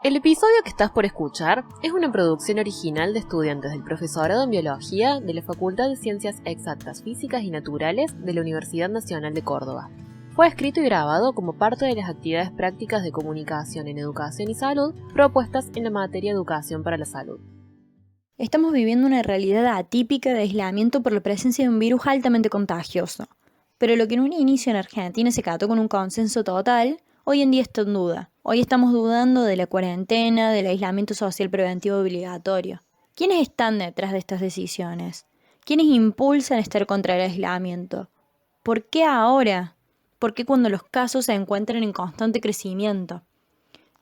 El episodio que estás por escuchar es una producción original de estudiantes del profesorado en Biología de la Facultad de Ciencias Exactas, Físicas y Naturales de la Universidad Nacional de Córdoba. Fue escrito y grabado como parte de las actividades prácticas de comunicación en educación y salud propuestas en la materia Educación para la Salud. Estamos viviendo una realidad atípica de aislamiento por la presencia de un virus altamente contagioso. Pero lo que en un inicio en Argentina se cató con un consenso total, hoy en día está en duda. Hoy estamos dudando de la cuarentena, del aislamiento social preventivo obligatorio. ¿Quiénes están detrás de estas decisiones? ¿Quiénes impulsan estar contra el aislamiento? ¿Por qué ahora? ¿Por qué cuando los casos se encuentran en constante crecimiento?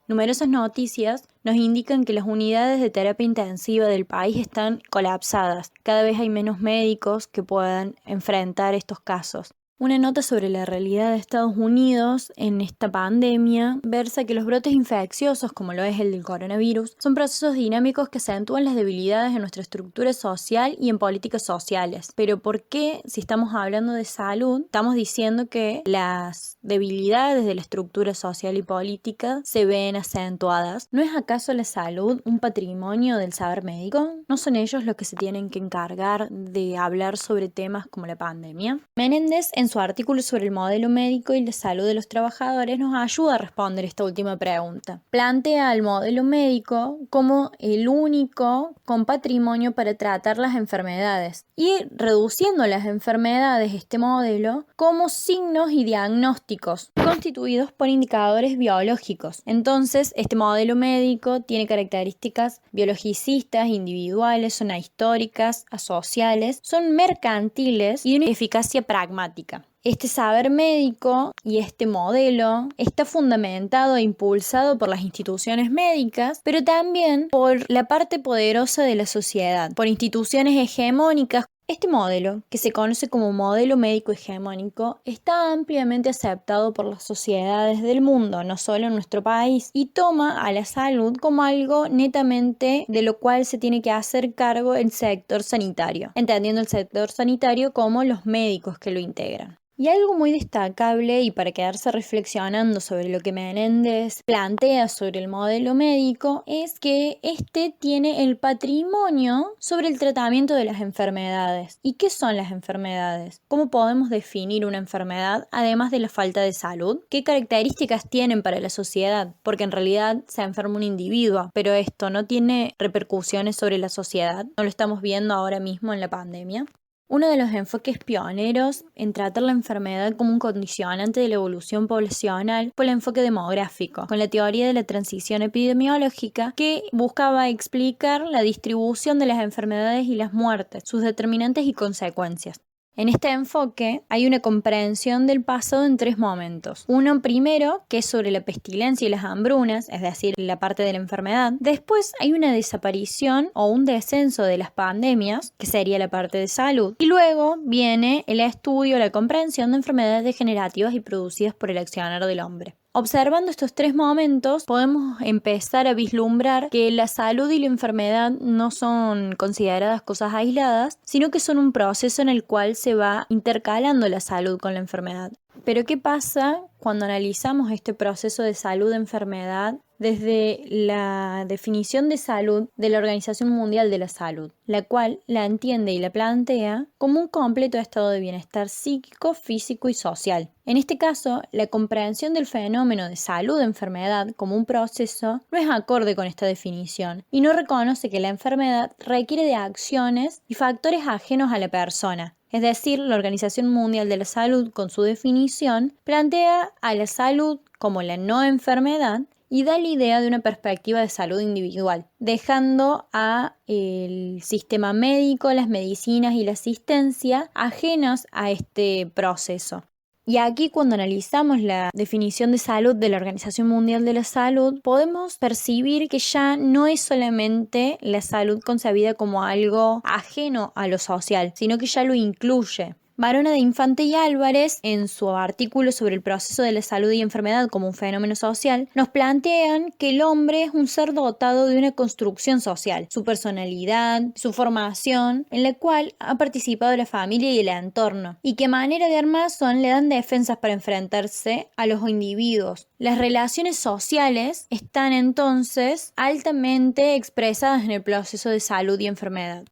Numerosas noticias nos indican que las unidades de terapia intensiva del país están colapsadas. Cada vez hay menos médicos que puedan enfrentar estos casos. Una nota sobre la realidad de Estados Unidos en esta pandemia versa que los brotes infecciosos, como lo es el del coronavirus, son procesos dinámicos que acentúan las debilidades en nuestra estructura social y en políticas sociales. Pero ¿por qué, si estamos hablando de salud, estamos diciendo que las debilidades de la estructura social y política se ven acentuadas? ¿No es acaso la salud un patrimonio del saber médico? ¿No son ellos los que se tienen que encargar de hablar sobre temas como la pandemia? Menéndez, en su artículo sobre el modelo médico y la salud de los trabajadores, nos ayuda a responder esta última pregunta. Plantea al modelo médico como el único con patrimonio para tratar las enfermedades y reduciendo las enfermedades, este modelo, como signos y diagnósticos constituidos por indicadores biológicos. Entonces, este modelo médico tiene características biologicistas, individuales, son ahistóricas, asociales, son mercantiles y de una eficacia pragmática. Este saber médico y este modelo está fundamentado e impulsado por las instituciones médicas, pero también por la parte poderosa de la sociedad, por instituciones hegemónicas. Este modelo, que se conoce como modelo médico hegemónico, está ampliamente aceptado por las sociedades del mundo, no solo en nuestro país, y toma a la salud como algo netamente de lo cual se tiene que hacer cargo el sector sanitario, entendiendo el sector sanitario como los médicos que lo integran. Y algo muy destacable, y para quedarse reflexionando sobre lo que Menéndez plantea sobre el modelo médico, es que este tiene el patrimonio sobre el tratamiento de las enfermedades. ¿Y qué son las enfermedades? ¿Cómo podemos definir una enfermedad además de la falta de salud? ¿Qué características tienen para la sociedad? Porque en realidad se enferma un individuo, pero esto no tiene repercusiones sobre la sociedad. ¿No lo estamos viendo ahora mismo en la pandemia? Uno de los enfoques pioneros en tratar la enfermedad como un condicionante de la evolución poblacional fue el enfoque demográfico, con la teoría de la transición epidemiológica, que buscaba explicar la distribución de las enfermedades y las muertes, sus determinantes y consecuencias. En este enfoque hay una comprensión del pasado en tres momentos. Uno primero, que es sobre la pestilencia y las hambrunas, es decir, la parte de la enfermedad. Después hay una desaparición o un descenso de las pandemias, que sería la parte de salud. Y luego viene el estudio, la comprensión de enfermedades degenerativas y producidas por el accionar del hombre. Observando estos tres momentos, podemos empezar a vislumbrar que la salud y la enfermedad no son consideradas cosas aisladas, sino que son un proceso en el cual se va intercalando la salud con la enfermedad. Pero ¿qué pasa cuando analizamos este proceso de salud-enfermedad desde la definición de salud de la Organización Mundial de la Salud, la cual la entiende y la plantea como un completo estado de bienestar psíquico, físico y social? En este caso, la comprensión del fenómeno de salud-enfermedad como un proceso no es acorde con esta definición y no reconoce que la enfermedad requiere de acciones y factores ajenos a la persona. Es decir, la Organización Mundial de la Salud, con su definición, plantea a la salud como la no enfermedad y da la idea de una perspectiva de salud individual, dejando a el sistema médico, las medicinas y la asistencia ajenos a este proceso. Y aquí, cuando analizamos la definición de salud de la Organización Mundial de la Salud, podemos percibir que ya no es solamente la salud concebida como algo ajeno a lo social, sino que ya lo incluye. Barona de Infante y Álvarez, en su artículo sobre el proceso de la salud y enfermedad como un fenómeno social, nos plantean que el hombre es un ser dotado de una construcción social, su personalidad, su formación, en la cual ha participado la familia y el entorno, y que a manera de armazón le dan defensas para enfrentarse a los individuos. Las relaciones sociales están entonces altamente expresadas en el proceso de salud y enfermedad.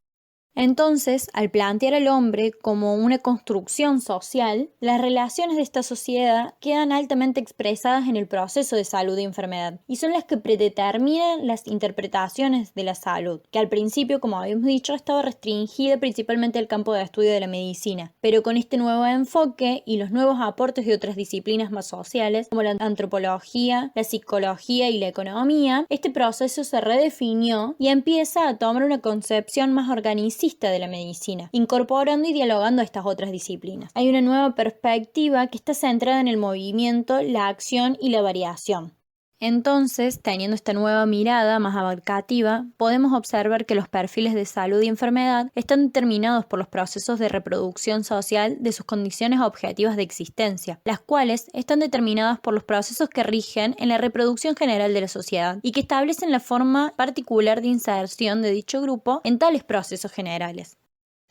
Entonces, al plantear al hombre como una construcción social, las relaciones de esta sociedad quedan altamente expresadas en el proceso de salud y enfermedad, y son las que predeterminan las interpretaciones de la salud, que al principio, como habíamos dicho, estaba restringida principalmente al campo de estudio de la medicina, pero con este nuevo enfoque y los nuevos aportes de otras disciplinas más sociales, como la antropología, la psicología y la economía, este proceso se redefinió y empieza a tomar una concepción más organicista de la medicina, incorporando y dialogando a estas otras disciplinas. Hay una nueva perspectiva que está centrada en el movimiento, la acción y la variación. Entonces, teniendo esta nueva mirada más abarcativa, podemos observar que los perfiles de salud y enfermedad están determinados por los procesos de reproducción social de sus condiciones objetivas de existencia, las cuales están determinadas por los procesos que rigen en la reproducción general de la sociedad y que establecen la forma particular de inserción de dicho grupo en tales procesos generales.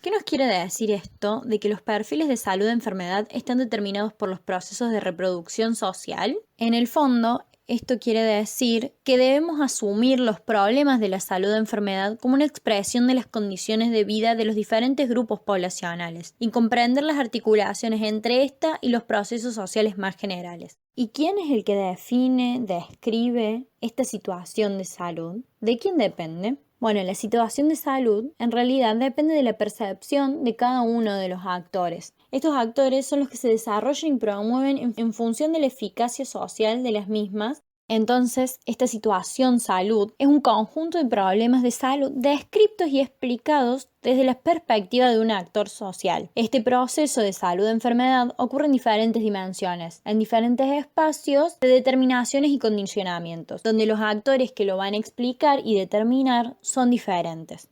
¿Qué nos quiere decir esto de que los perfiles de salud y enfermedad están determinados por los procesos de reproducción social? En el fondo, esto quiere decir que debemos asumir los problemas de la salud y enfermedad como una expresión de las condiciones de vida de los diferentes grupos poblacionales y comprender las articulaciones entre esta y los procesos sociales más generales. ¿Y quién es el que define, describe esta situación de salud? ¿De quién depende? Bueno, la situación de salud en realidad depende de la percepción de cada uno de los actores. Estos actores son los que se desarrollan y promueven en función de la eficacia social de las mismas. Entonces, esta situación salud es un conjunto de problemas de salud descritos y explicados desde la perspectiva de un actor social. Este proceso de salud-enfermedad ocurre en diferentes dimensiones, en diferentes espacios de determinaciones y condicionamientos, donde los actores que lo van a explicar y determinar son diferentes.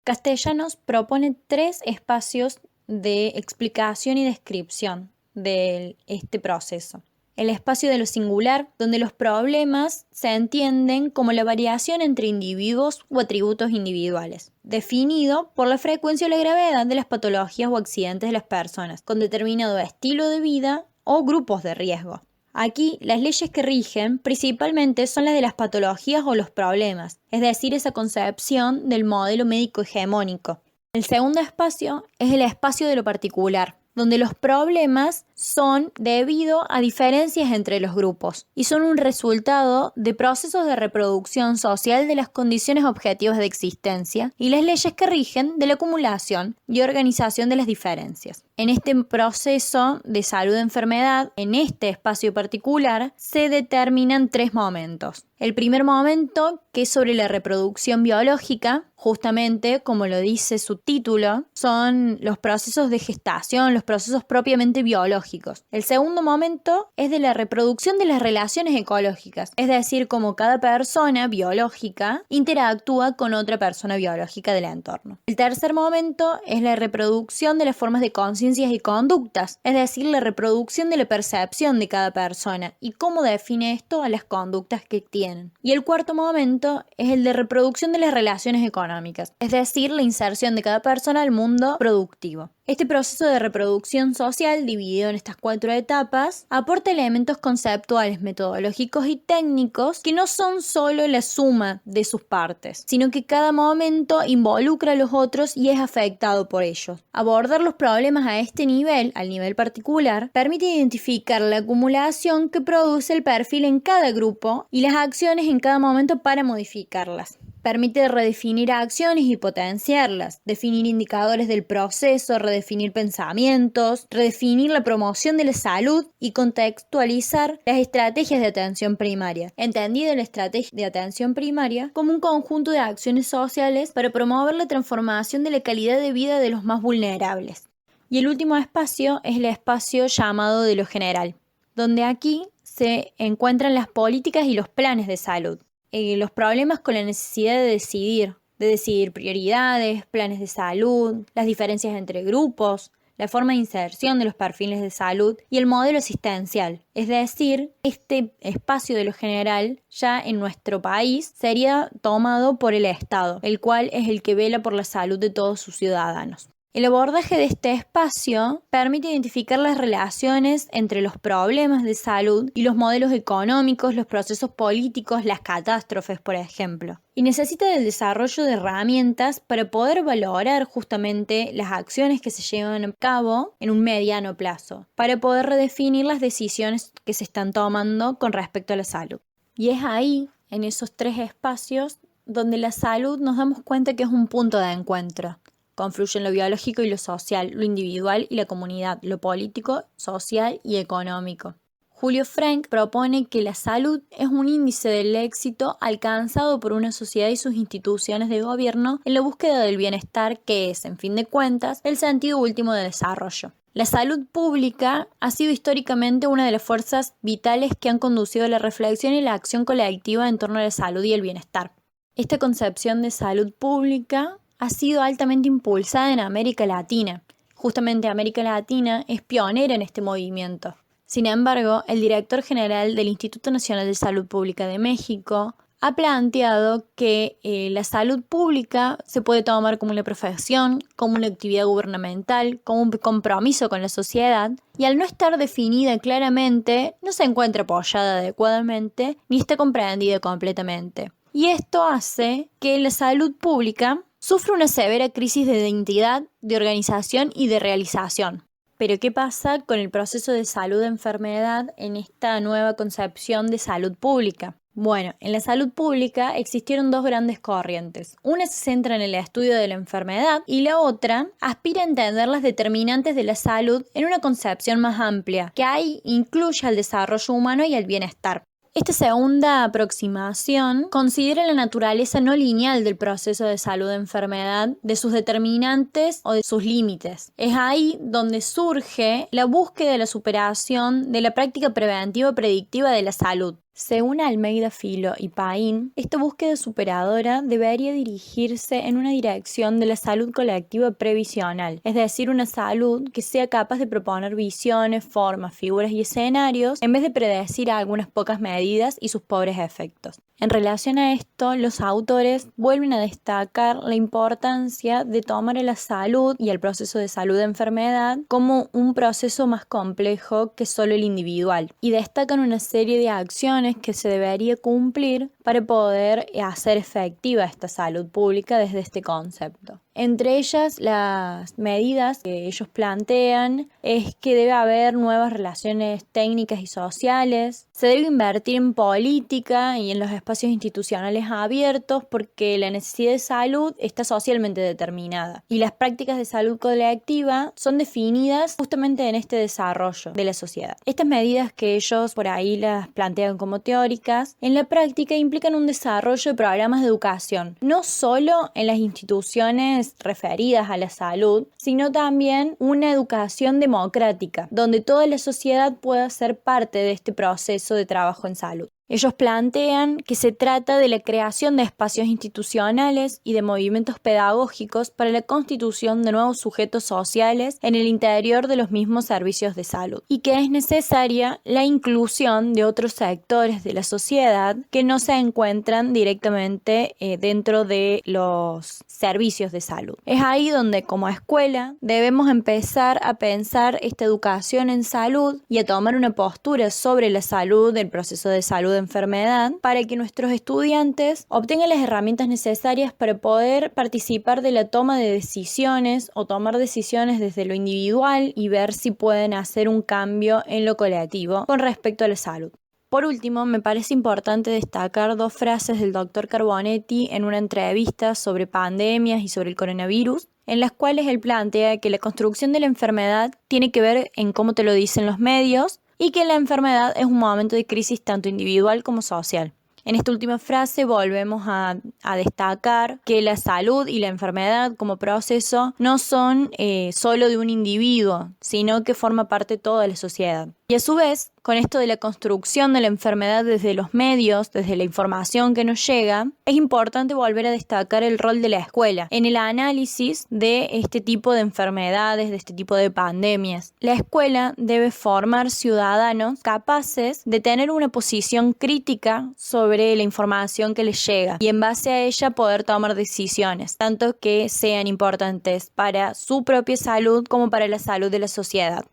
Castellanos propone 3 espacios de explicación y descripción de este proceso. El espacio de lo singular, donde los problemas se entienden como la variación entre individuos o atributos individuales, definido por la frecuencia o la gravedad de las patologías o accidentes de las personas, con determinado estilo de vida o grupos de riesgo. Aquí, las leyes que rigen principalmente son las de las patologías o los problemas, es decir, esa concepción del modelo médico hegemónico. El segundo espacio es el espacio de lo particular, donde los problemas son debido a diferencias entre los grupos y son un resultado de procesos de reproducción social de las condiciones objetivas de existencia y las leyes que rigen de la acumulación y organización de las diferencias. En este proceso de salud-enfermedad, en este espacio particular, se determinan 3 momentos. El primer momento, que es sobre la reproducción biológica, justamente como lo dice su título, son los procesos de gestación, los procesos propiamente biológicos. El segundo momento es de la reproducción de las relaciones ecológicas, es decir, cómo cada persona biológica interactúa con otra persona biológica del entorno. El tercer momento es la reproducción de las formas de conciencias y conductas, es decir, la reproducción de la percepción de cada persona y cómo define esto a las conductas que tienen. Y el cuarto momento es el de reproducción de las relaciones económicas, es decir, la inserción de cada persona al mundo productivo. Este proceso de reproducción social, dividido en estas 4 etapas, aporta elementos conceptuales, metodológicos y técnicos que no son solo la suma de sus partes, sino que cada momento involucra a los otros y es afectado por ellos. Abordar los problemas a este nivel, al nivel particular, permite identificar la acumulación que produce el perfil en cada grupo y las acciones en cada momento para modificarlas. Permite redefinir acciones y potenciarlas, definir indicadores del proceso, redefinir pensamientos, redefinir la promoción de la salud y contextualizar las estrategias de atención primaria. Entendida la estrategia de atención primaria como un conjunto de acciones sociales para promover la transformación de la calidad de vida de los más vulnerables. Y el último espacio es el espacio llamado de lo general, donde aquí se encuentran las políticas y los planes de salud. Los problemas con la necesidad de decidir prioridades, planes de salud, las diferencias entre grupos, la forma de inserción de los perfiles de salud y el modelo asistencial. Es decir, este espacio de lo general ya en nuestro país sería tomado por el Estado, el cual es el que vela por la salud de todos sus ciudadanos. El abordaje de este espacio permite identificar las relaciones entre los problemas de salud y los modelos económicos, los procesos políticos, las catástrofes, por ejemplo. Y necesita del desarrollo de herramientas para poder valorar justamente las acciones que se llevan a cabo en un mediano plazo, para poder redefinir las decisiones que se están tomando con respecto a la salud. Y es ahí, en esos tres espacios, donde la salud nos damos cuenta que es un punto de encuentro. Confluyen lo biológico y lo social, lo individual y la comunidad, lo político, social y económico. Julio Frenk propone que la salud es un índice del éxito alcanzado por una sociedad y sus instituciones de gobierno en la búsqueda del bienestar, que es, en fin de cuentas, el sentido último de desarrollo. La salud pública ha sido históricamente una de las fuerzas vitales que han conducido a la reflexión y la acción colectiva en torno a la salud y el bienestar. Esta concepción de salud pública ha sido altamente impulsada en América Latina. Justamente América Latina es pionera en este movimiento. Sin embargo, el director general del Instituto Nacional de Salud Pública de México ha planteado que la salud pública se puede tomar como una profesión, como una actividad gubernamental, como un compromiso con la sociedad, y al no estar definida claramente, no se encuentra apoyada adecuadamente ni está comprendida completamente. Y esto hace que la salud pública sufre una severa crisis de identidad, de organización y de realización. Pero ¿qué pasa con el proceso de salud-enfermedad en esta nueva concepción de salud pública? Bueno, en la salud pública existieron dos grandes corrientes. Una se centra en el estudio de la enfermedad y la otra aspira a entender las determinantes de la salud en una concepción más amplia, que ahí incluye al desarrollo humano y al bienestar. Esta segunda aproximación considera la naturaleza no lineal del proceso de salud-enfermedad, de sus determinantes o de sus límites. Es ahí donde surge la búsqueda de la superación de la práctica preventiva predictiva de la salud. Según Almeida Filo y Paín, esta búsqueda superadora debería dirigirse en una dirección de la salud colectiva previsional, es decir, una salud que sea capaz de proponer visiones, formas, figuras y escenarios, en vez de predecir algunas pocas medidas y sus pobres efectos. En relación a esto, los autores vuelven a destacar la importancia de tomar a la salud y al proceso de salud-enfermedad como un proceso más complejo que solo el individual, y destacan una serie de acciones que se debería cumplir para poder hacer efectiva esta salud pública desde este concepto. Entre ellas, las medidas que ellos plantean es que debe haber nuevas relaciones técnicas y sociales, se debe invertir en política y en los espacios institucionales abiertos porque la necesidad de salud está socialmente determinada y las prácticas de salud colectiva son definidas justamente en este desarrollo de la sociedad. Estas medidas que ellos por ahí las plantean como teóricas, en la práctica implican un desarrollo de programas de educación, no solo en las instituciones referidas a la salud, sino también una educación democrática, donde toda la sociedad pueda ser parte de este proceso de trabajo en salud. Ellos plantean que se trata de la creación de espacios institucionales y de movimientos pedagógicos para la constitución de nuevos sujetos sociales en el interior de los mismos servicios de salud y que es necesaria la inclusión de otros sectores de la sociedad que no se encuentran directamente dentro de los servicios de salud. Es ahí donde como escuela debemos empezar a pensar esta educación en salud y a tomar una postura sobre la salud, el proceso de salud de enfermedad, para que nuestros estudiantes obtengan las herramientas necesarias para poder participar de la toma de decisiones o tomar decisiones desde lo individual y ver si pueden hacer un cambio en lo colectivo con respecto a la salud. Por último, me parece importante destacar dos frases del Dr. Carbonetti en una entrevista sobre pandemias y sobre el coronavirus, en las cuales él plantea que la construcción de la enfermedad tiene que ver en cómo te lo dicen los medios y que la enfermedad es un momento de crisis tanto individual como social. En esta última frase volvemos a destacar que la salud y la enfermedad como proceso no son solo de un individuo, sino que forma parte de toda la sociedad. Y a su vez, con esto de la construcción de la enfermedad desde los medios, desde la información que nos llega, es importante volver a destacar el rol de la escuela en el análisis de este tipo de enfermedades, de este tipo de pandemias. La escuela debe formar ciudadanos capaces de tener una posición crítica sobre la información que les llega y en base a ella poder tomar decisiones, tanto que sean importantes para su propia salud como para la salud de la sociedad.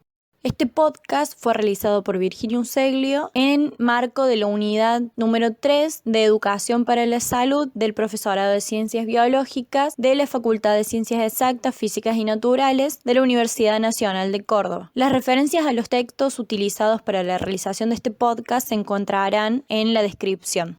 Este podcast fue realizado por Virginia Useglio en marco de la unidad número 3 de Educación para la Salud del Profesorado de Ciencias Biológicas de la Facultad de Ciencias Exactas, Físicas y Naturales de la Universidad Nacional de Córdoba. Las referencias a los textos utilizados para la realización de este podcast se encontrarán en la descripción.